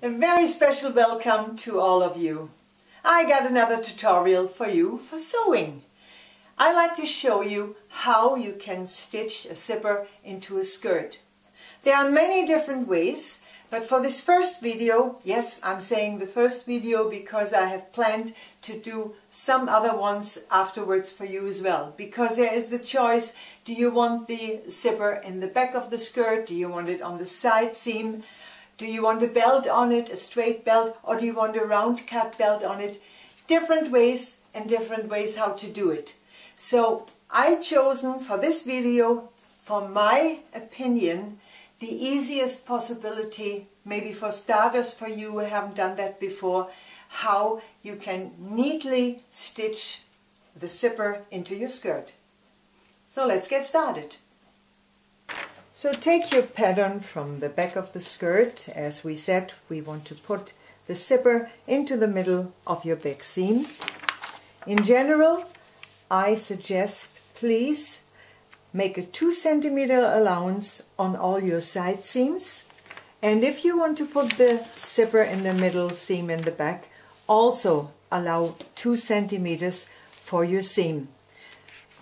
A very special welcome to all of you. I got another tutorial for you for sewing. I like to show you how you can stitch a zipper into a skirt. There are many different ways, but for this first video, yes, I'm saying the first video because I have planned to do some other ones afterwards for you as well. Because there is the choice, do you want the zipper in the back of the skirt? Do you want it on the side seam? Do you want a belt on it, a straight belt, or do you want a round cut belt on it? Different ways and different ways how to do it. So I chosen for this video, for my opinion, the easiest possibility, maybe for starters for you who haven't done that before, how you can neatly stitch the zipper into your skirt. So let's get started. So take your pattern from the back of the skirt. As we said, we want to put the zipper into the middle of your back seam. In general, I suggest please make a 2 centimeter allowance on all your side seams. And if you want to put the zipper in the middle seam in the back, also allow 2 centimeters for your seam.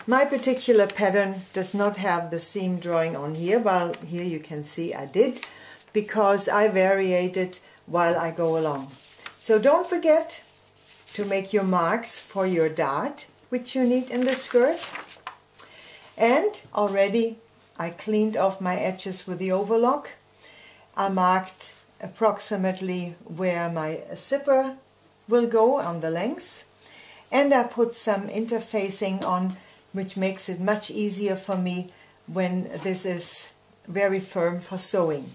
My particular pattern does not have the seam drawing on here, while here you can see I did, because I variate it while I go along. So don't forget to make your marks for your dart, which you need in the skirt. And already I cleaned off my edges with the overlock. I marked approximately where my zipper will go on the length. And I put some interfacing on, which makes it much easier for me when this is very firm for sewing.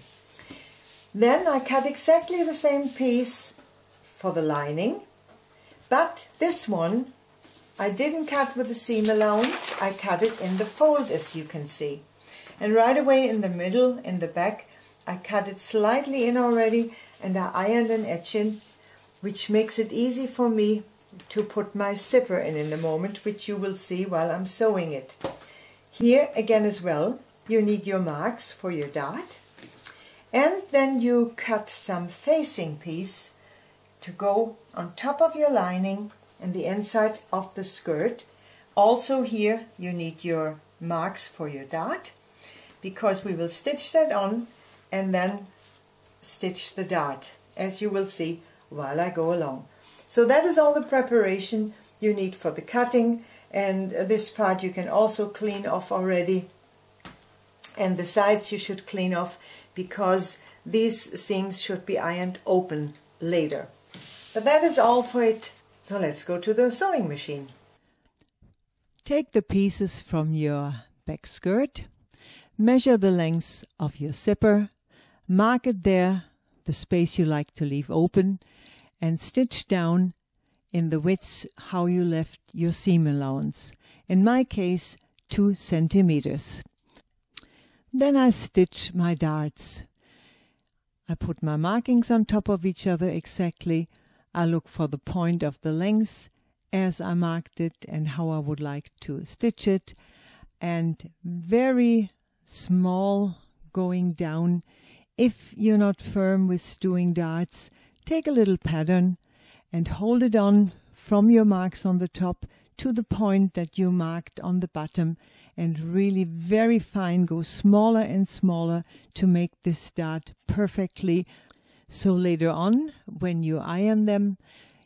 Then I cut exactly the same piece for the lining, but this one I didn't cut with the seam allowance, I cut it in the fold, as you can see. And right away in the middle, in the back, I cut it slightly in already, and I ironed an edge in, which makes it easy for me to put my zipper in the moment, which you will see while I'm sewing it. Here again as well, you need your marks for your dart, and then you cut some facing piece to go on top of your lining and the inside of the skirt. Also here you need your marks for your dart, because we will stitch that on and then stitch the dart, as you will see while I go along. So that is all the preparation you need for the cutting, and this part you can also clean off already, and the sides you should clean off because these seams should be ironed open later. But that is all for it, so let's go to the sewing machine. Take the pieces from your back skirt, measure the length of your zipper, mark it there, the space you like to leave open, and stitch down in the width how you left your seam allowance. In my case, 2 centimeters. Then I stitch my darts. I put my markings on top of each other exactly. I look for the point of the length as I marked it and how I would like to stitch it. And very small going down. If you're not firm with doing darts, take a little pattern and hold it on from your marks on the top to the point that you marked on the bottom, and really very fine, go smaller and smaller to make this dart perfectly. So later on, when you iron them,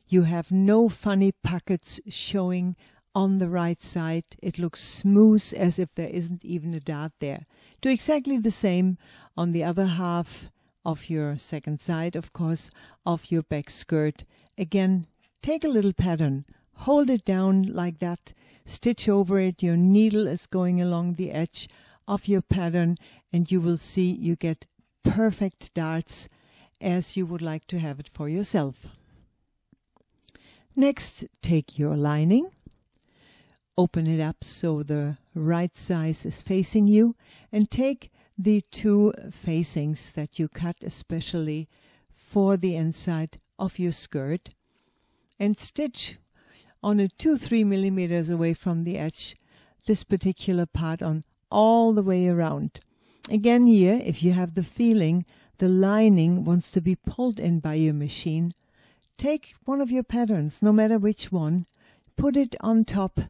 you have no funny pockets showing on the right side. It looks smooth as if there isn't even a dart there. Do exactly the same on the other half of your second side, of course, of your back skirt. Again, take a little pattern, hold it down like that, stitch over it, your needle is going along the edge of your pattern, and you will see you get perfect darts as you would like to have it for yourself. Next, take your lining, open it up so the right size is facing you, and take the 2 facings that you cut especially for the inside of your skirt and stitch on a 2-3 millimeters away from the edge this particular part on all the way around. Again here, if you have the feeling the lining wants to be pulled in by your machine, take one of your patterns, no matter which one, put it on top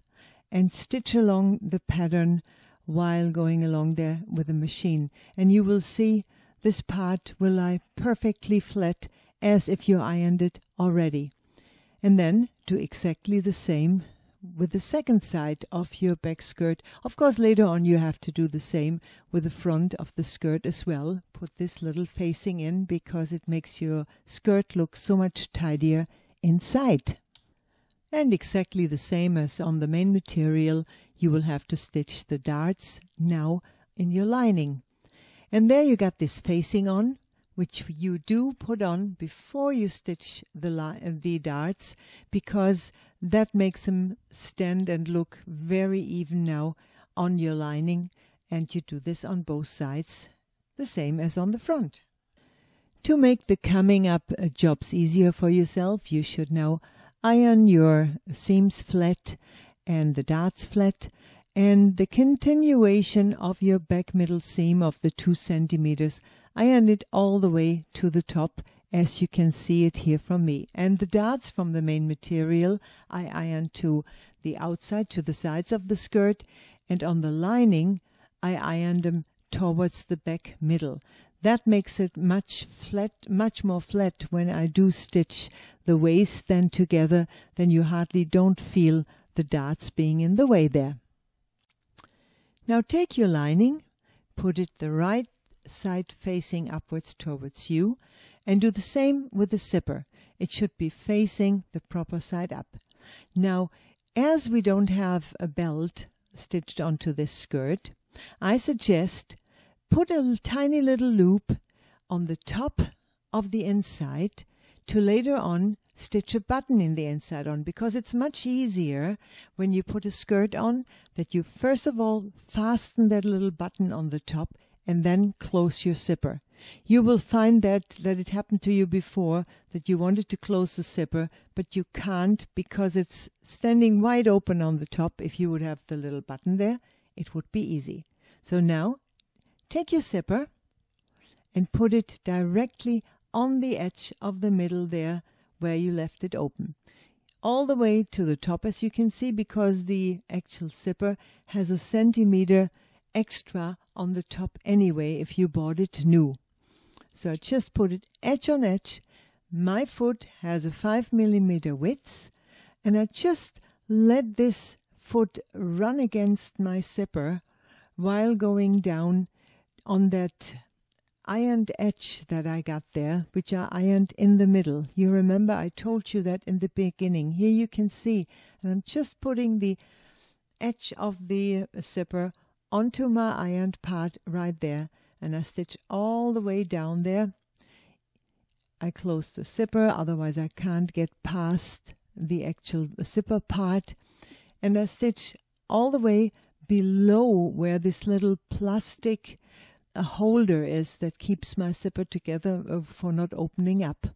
and stitch along the pattern while going along there with the machine. And you will see this part will lie perfectly flat as if you ironed it already. And then do exactly the same with the second side of your back skirt. Of course, later on you have to do the same with the front of the skirt as well. Put this little facing in because it makes your skirt look so much tidier inside. And exactly the same as on the main material, you will have to stitch the darts now in your lining. And there you got this facing on, which you do put on before you stitch the darts, because that makes them stand and look very even now on your lining. And you do this on both sides, the same as on the front. To make the coming up jobs easier for yourself, you should now iron your seams flat and the darts flat, and the continuation of your back middle seam of the 2 centimeters, iron it all the way to the top, as you can see it here from me. And the darts from the main material I iron to the outside, to the sides of the skirt, and on the lining I iron them towards the back middle. That makes it much more flat when I do stitch the waist then together, then you hardly don't feel the darts being in the way there. Now take your lining, put it the right side facing upwards towards you, and do the same with the zipper. It should be facing the proper side up. Now, as we don't have a belt stitched onto this skirt, I suggest put a tiny little loop on the top of the inside to later on stitch a button in the inside on, because it's much easier when you put a skirt on that you first of all fasten that little button on the top and then close your zipper. You will find that it happened to you before, that you wanted to close the zipper, but you can't because it's standing wide open on the top. If you would have the little button there, it would be easy. So now, take your zipper and put it directly on the edge of the middle there where you left it open. All the way to the top, as you can see, because the actual zipper has 1 centimeter extra on the top anyway if you bought it new. So I just put it edge on edge. My foot has a 5 millimeter width, and I just let this foot run against my zipper while going down on that ironed edge that I got there, which I ironed in the middle. You remember I told you that in the beginning. Here you can see, and I'm just putting the edge of the zipper onto my ironed part right there, and I stitch all the way down there. I close the zipper, otherwise I can't get past the actual zipper part, and I stitch all the way below where this little plastic holder is that keeps my zipper together for not opening up.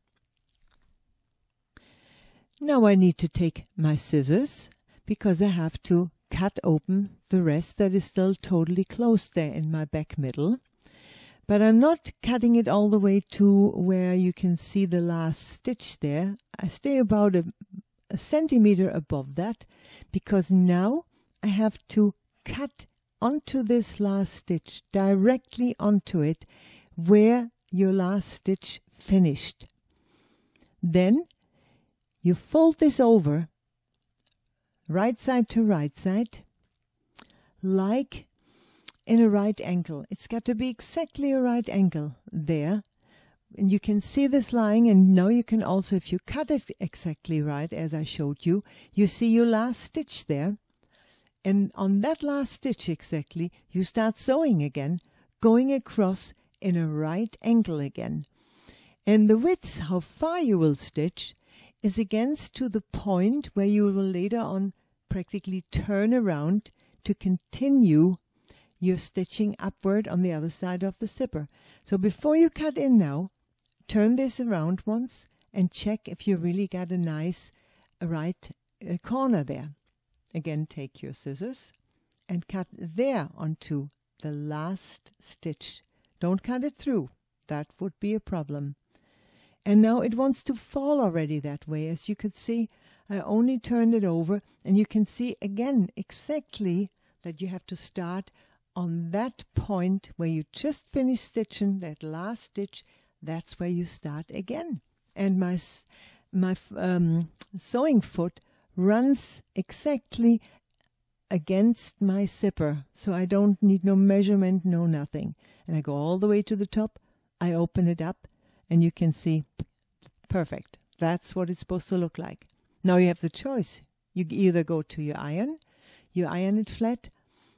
Now I need to take my scissors because I have to cut open the rest that is still totally closed there in my back middle. But I'm not cutting it all the way to where you can see the last stitch there. I stay about a centimeter above that, because now I have to cut onto this last stitch, directly onto it, where your last stitch finished. Then you fold this over, right side to right side, like in a right angle. It's got to be exactly a right angle there. And you can see this lying, and now you can also, if you cut it exactly right, as I showed you, you see your last stitch there. And on that last stitch exactly, you start sewing again, going across in a right angle again. And the width, how far you will stitch, is against to the point where you will later on practically turn around to continue your stitching upward on the other side of the zipper. So before you cut in now, turn this around once and check if you really got a nice right corner there. Again, take your scissors and cut there onto the last stitch. Don't cut it through. that would be a problem. And now it wants to fall already that way. As you could see, I only turned it over, and you can see again exactly that you have to start on that point where you just finished stitching that last stitch. That's where you start again. And my sewing foot runs exactly against my zipper, so I don't need no measurement, no nothing. And I go all the way to the top, I open it up, and you can see, perfect. That's what it's supposed to look like. Now you have the choice. You either go to your iron, you iron it flat,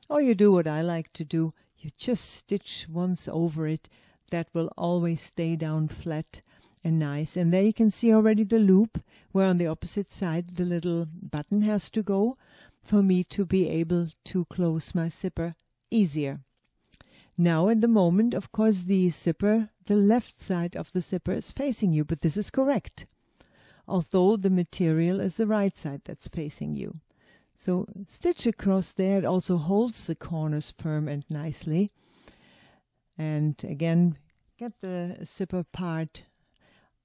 or you do what I like to do. You just stitch once over it. That will always stay down flat and nice. And there you can see already the loop where on the opposite side the little button has to go for me to be able to close my zipper easier. Now at the moment, of course, the zipper, the left side of the zipper is facing you, but this is correct, although the material is the right side that's facing you. So stitch across there. It also holds the corners firm and nicely. And again, get the zipper part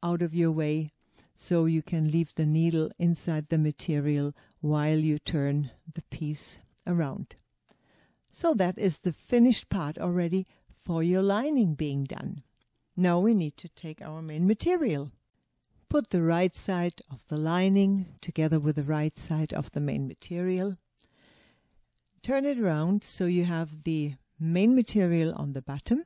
out of your way so you can leave the needle inside the material while you turn the piece around. So that is the finished part already for your lining being done. Now we need to take our main material. Put the right side of the lining together with the right side of the main material. Turn it around so you have the main material on the bottom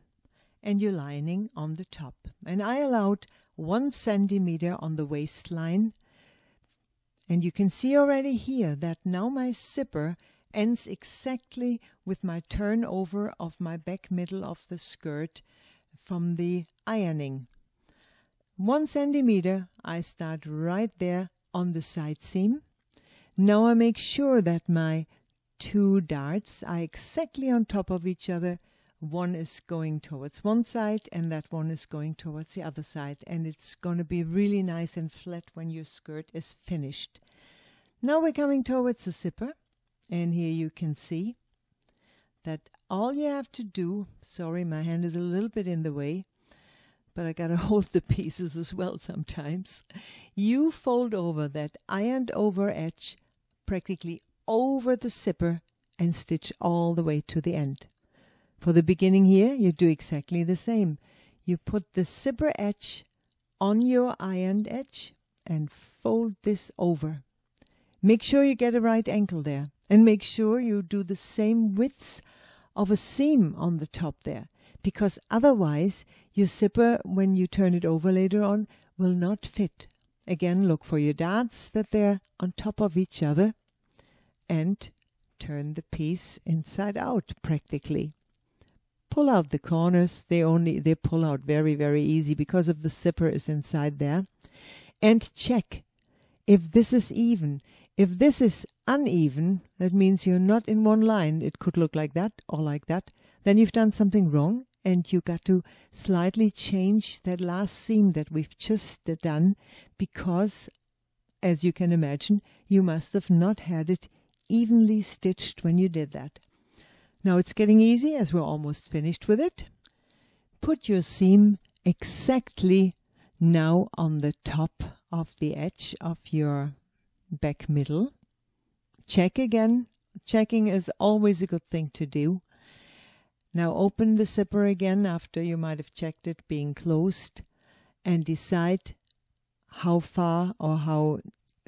and your lining on the top. And I allowed 1 centimeter on the waistline. And you can see already here that now my zipper ends exactly with my turnover of my back middle of the skirt from the ironing. 1 centimeter, I start right there on the side seam. Now I make sure that my 2 darts are exactly on top of each other. One is going towards one side and that one is going towards the other side, and it's going to be really nice and flat when your skirt is finished. Now we're coming towards the zipper, and here you can see that all you have to do, sorry, my hand is a little bit in the way, but I gotta hold the pieces as well sometimes. You fold over that ironed over edge practically over the zipper and stitch all the way to the end. For the beginning here, you do exactly the same. You put the zipper edge on your ironed edge and fold this over. Make sure you get a right angle there, and make sure you do the same width of a seam on the top there, because otherwise your zipper, when you turn it over later on, will not fit. Again, look for your darts that they're on top of each other, and turn the piece inside out practically. Pull out the corners. They pull out very, very easy because of the zipper is inside there. And check if this is even. If this is uneven, that means you're not in one line. It could look like that or like that. Then you've done something wrong, and you got to slightly change that last seam that we've just done, because, as you can imagine, you must have not had it evenly stitched when you did that. Now it's getting easy as we're almost finished with it. Put your seam exactly now on the top of the edge of your back middle. Check again. Checking is always a good thing to do. Now open the zipper again after you might have checked it being closed, and decide how far or how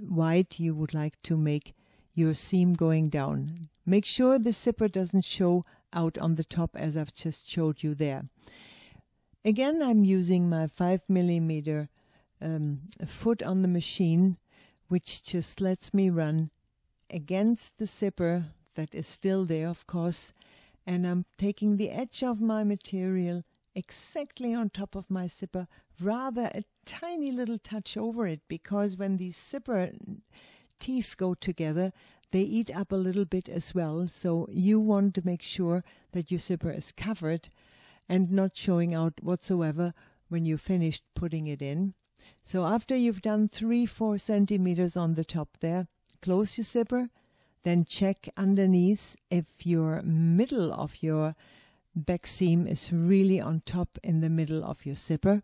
wide you would like to make your seam going down. Make sure the zipper doesn't show out on the top as I've just showed you there. Again, I'm using my 5mm foot on the machine, which just lets me run against the zipper that is still there, of course, and I'm taking the edge of my material exactly on top of my zipper, rather a tiny little touch over it, because when these zipper teeth go together, they eat up a little bit as well. So you want to make sure that your zipper is covered and not showing out whatsoever when you're finished putting it in. So after you've done 3-4 centimeters on the top there, close your zipper, then check underneath if your middle of your back seam is really on top in the middle of your zipper,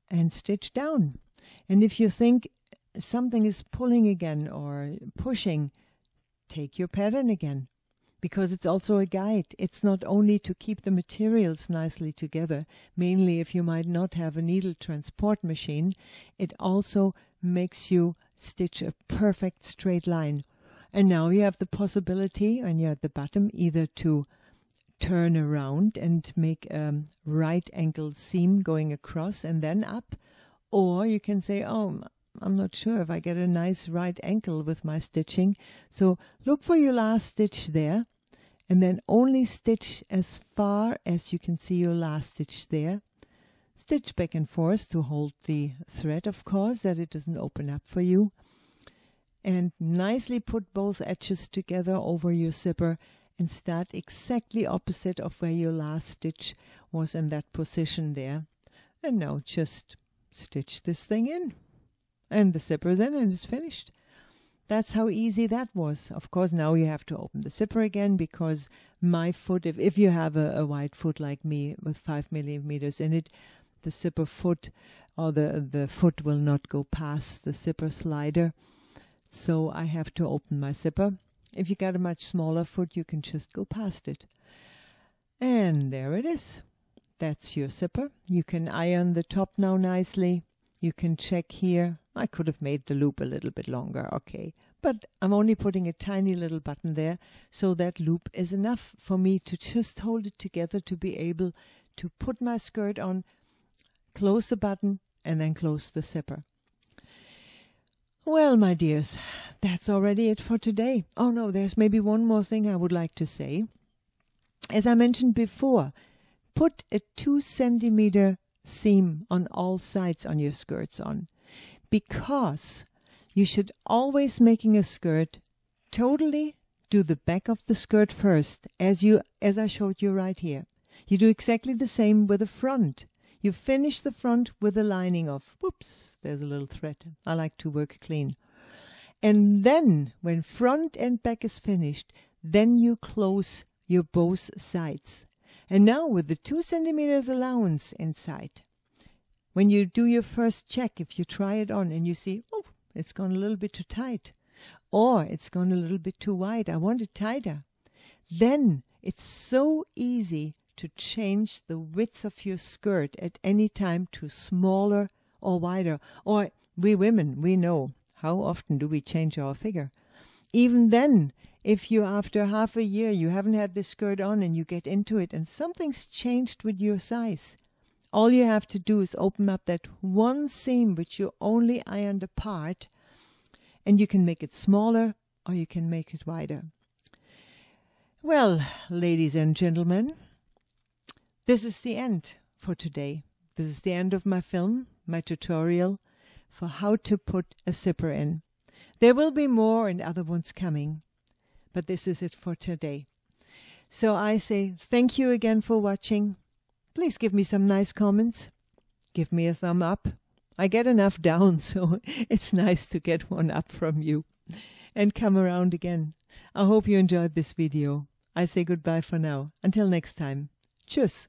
and stitch down. And if you think something is pulling again or pushing, take your pattern again, because it's also a guide. It's not only to keep the materials nicely together, mainly if you might not have a needle transport machine, it also makes you stitch a perfect straight line. And now you have the possibility, when you're at the bottom, either to turn around and make a right angle seam going across and then up, or you can say, oh, I'm not sure if I get a nice right angle with my stitching. So look for your last stitch there, and then only stitch as far as you can see your last stitch there. Stitch back and forth to hold the thread, of course, that it doesn't open up for you. And nicely put both edges together over your zipper and start exactly opposite of where your last stitch was in that position there. And now just stitch this thing in. And the zipper is in and it's finished. That's how easy that was. Of course, now you have to open the zipper again, because my foot, if you have a wide foot like me with 5 millimeters in it, the zipper foot or the foot will not go past the zipper slider. So I have to open my zipper. If you got a much smaller foot, you can just go past it. And there it is. That's your zipper. You can iron the top now nicely. You can check here. I could have made the loop a little bit longer, okay. But I'm only putting a tiny little button there, so that loop is enough for me to just hold it together to be able to put my skirt on, close the button, and then close the zipper. Well, my dears, that's already it for today. Oh no, there's maybe one more thing I would like to say. As I mentioned before, put a 2 centimeter seam on all sides on your skirts on, because you should always, making a skirt, totally do the back of the skirt first, as I showed you right here. You do exactly the same with the front. You finish the front with the lining off. Whoops, there's a little thread. I like to work clean. And then, when front and back is finished, then you close your both sides. And now with the 2 centimeters allowance inside, when you do your first check, if you try it on and you see, oh, it's gone a little bit too tight, or it's gone a little bit too wide, I want it tighter, then it's so easy to change the width of your skirt at any time to smaller or wider. Or we women, we know, how often do we change our figure? Even then, if you, after half a year, you haven't had this skirt on and you get into it and something's changed with your size, all you have to do is open up that one seam which you only ironed apart, and you can make it smaller or you can make it wider. Well, ladies and gentlemen, this is the end for today. This is the end of my film, my tutorial for how to put a zipper in. There will be more and other ones coming, but this is it for today. So I say thank you again for watching. Please give me some nice comments. Give me a thumb up. I get enough down, so it's nice to get one up from you. And come around again. I hope you enjoyed this video. I say goodbye for now. Until next time. Tschüss.